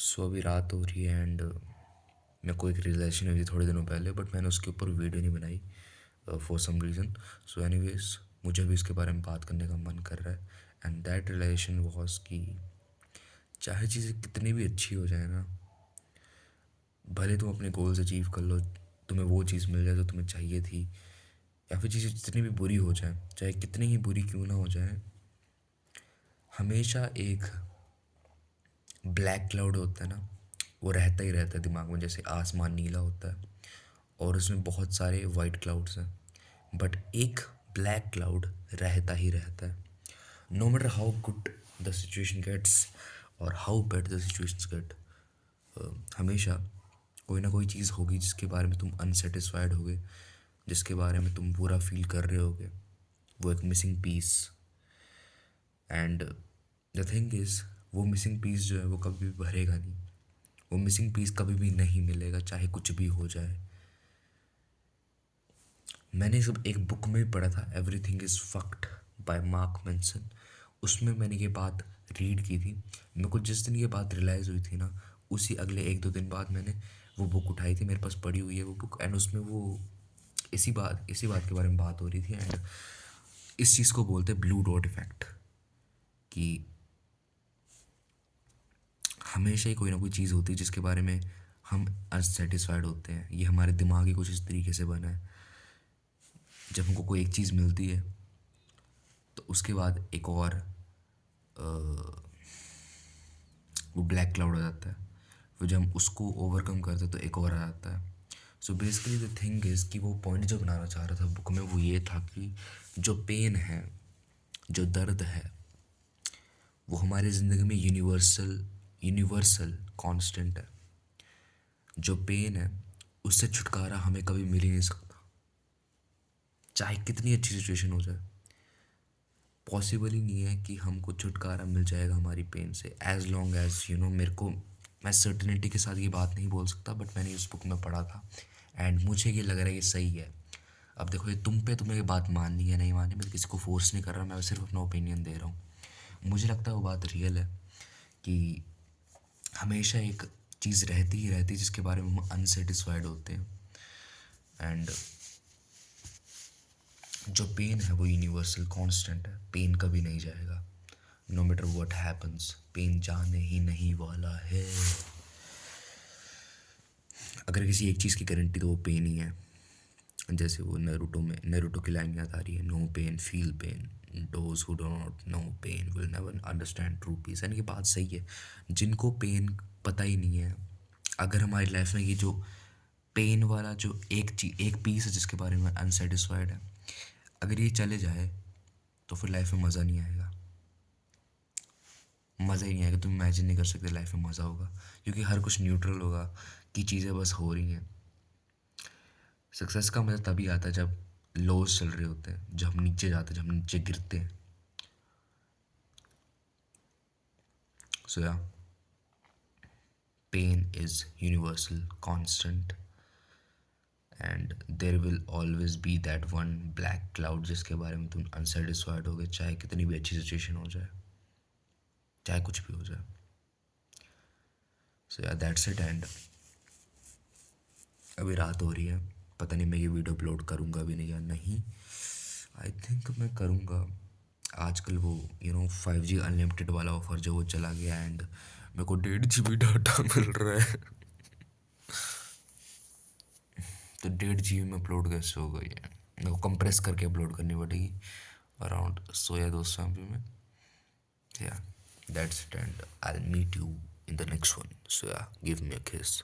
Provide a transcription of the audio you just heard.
सो अभी रात हो रही है एंड मेरे को एक रियलाइजेशन हुई थी थोड़े दिनों पहले, बट मैंने उसके ऊपर वीडियो नहीं बनाई for some reason. So anyways, मुझे भी इसके बारे में बात करने का मन कर रहा है। एंड दैट रियलाइजेशन वॉज कि चाहे चीज़ें कितनी भी अच्छी हो जाए ना, भले तुम अपने गोल्स अचीव कर लो, तुम्हें वो चीज़ मिल जाए जो तुम्हें चाहिए थी, या फिर चीज़ें जितनी भी बुरी हो जाए, चाहे कितनी ही बुरी क्यों ना हो जाए, हमेशा एक ब्लैक क्लाउड होता है ना, वो रहता ही रहता है दिमाग में। जैसे आसमान नीला होता है और उसमें बहुत सारे वाइट क्लाउड्स हैं, बट एक ब्लैक क्लाउड रहता ही रहता है। No matter how good the situation gets और how bad the situations get, हमेशा कोई ना कोई चीज़ होगी जिसके बारे में तुम अनसेटिस्फाइड होगे, जिसके बारे में तुम बुरा फील कर रहे होगे। वो एक missing piece. And the thing is, वो मिसिंग पीस जो है वो कभी भी भरेगा नहीं। वो मिसिंग पीस कभी भी नहीं मिलेगा, चाहे कुछ भी हो जाए। मैंने सब एक बुक में पढ़ा था, everything is fucked bye mark Manson. उसमें मैंने ये बात रीड की थी। मेरे को जिस दिन ये बात रियलाइज़ हुई थी ना, उसी अगले एक दो दिन बाद मैंने वो बुक उठाई थी। मेरे पास पड़ी हुई है वो बुक, एंड उसमें वो इसी बात के बारे में बात हो रही थी। एंड इस चीज़ को बोलते हैं ब्लू डॉट इफेक्ट, कि हमेशा ही कोई ना कोई चीज़ होती है जिसके बारे में हम अनसेटिस्फाइड होते हैं। ये हमारे दिमाग ही कुछ इस तरीके से बना है। जब हमको कोई एक चीज़ मिलती है तो उसके बाद एक और वो ब्लैक क्लाउड आ जाता है। फिर जब हम उसको ओवरकम करते हैं तो एक और आ जाता है। So basically the thing is कि वो पॉइंट जो बनाना चाह रहा था बुक में वो ये था कि जो पेन है, जो दर्द है, वो हमारी ज़िंदगी में यूनिवर्सल यूनिवर्सल कांस्टेंट है। जो पेन है उससे छुटकारा हमें कभी मिल ही नहीं सकता, चाहे कितनी अच्छी सिचुएशन हो जाए। पॉसिबल ही नहीं है कि हमको छुटकारा मिल जाएगा हमारी पेन से, एज लॉन्ग एज मेरे को, मैं सर्टिनिटी के साथ ये बात नहीं बोल सकता, बट मैंने इस बुक में पढ़ा था एंड मुझे ये लग रहा है ये सही है। अब देखो, ये तुम्हें ये बात माननी है नहीं माननी, मैं किसी को फोर्स नहीं कर रहा, मैं सिर्फ अपना ओपिनियन दे रहा हूँ। मुझे लगता है वो बात रियल है कि हमेशा एक चीज़ रहती ही रहती है जिसके बारे में हम अनसेटिस्फाइड होते हैं। एंड जो पेन है वो यूनिवर्सल कांस्टेंट है, पेन कभी नहीं जाएगा। No matter what happens, pain जाने ही नहीं वाला है। अगर किसी एक चीज़ की गारंटी तो वो पेन ही है। जैसे वो नरूटो की लाइन याद आ रही है, no pain feel pain, those who do not know pain will never understand true peace. यानी कि बात सही है। जिनको पेन पता ही नहीं है, अगर हमारी लाइफ में ये जो पेन वाला जो एक पीस है जिसके बारे में अनसेटिस्फाइड है, अगर ये चले जाए तो फिर लाइफ में मज़ा नहीं आएगा। मज़ा ही नहीं आएगा। तुम इमेजिन नहीं कर सकते लाइफ में मज़ा होगा, क्योंकि हर कुछ न्यूट्रल होगा, कि चीज़ें बस हो रही हैं। सक्सेस का मज़ा तभी आता है जब लोज चल रहे होते हैं, जब हम नीचे जाते हैं, जब हम नीचे गिरते हैं। So yeah, pain is universal constant and there will always be that one black cloud जिसके बारे में तुम अनसेटिस्फाइड होगे, चाहे कितनी भी अच्छी सिचुएशन हो जाए, चाहे कुछ भी हो जाए। सो या, दैट्स इट। एंड अभी रात हो रही है, पता नहीं मैं ये वीडियो अपलोड करूँगा भी नहीं या नहीं। आई थिंक मैं करूँगा। आजकल वो 5G अनलिमिटेड वाला ऑफर जो वो चला गया, एंड मेरे को 1.5 GB डाटा मिल रहा है। तो 1.5 GB में अपलोड कैसे होगा? ये मेरे को कंप्रेस करके अपलोड करनी पड़ेगी अराउंड 100 या 200 MB में। Yeah, that's it and I will meet you in the next one. So yeah, give मी अ किस।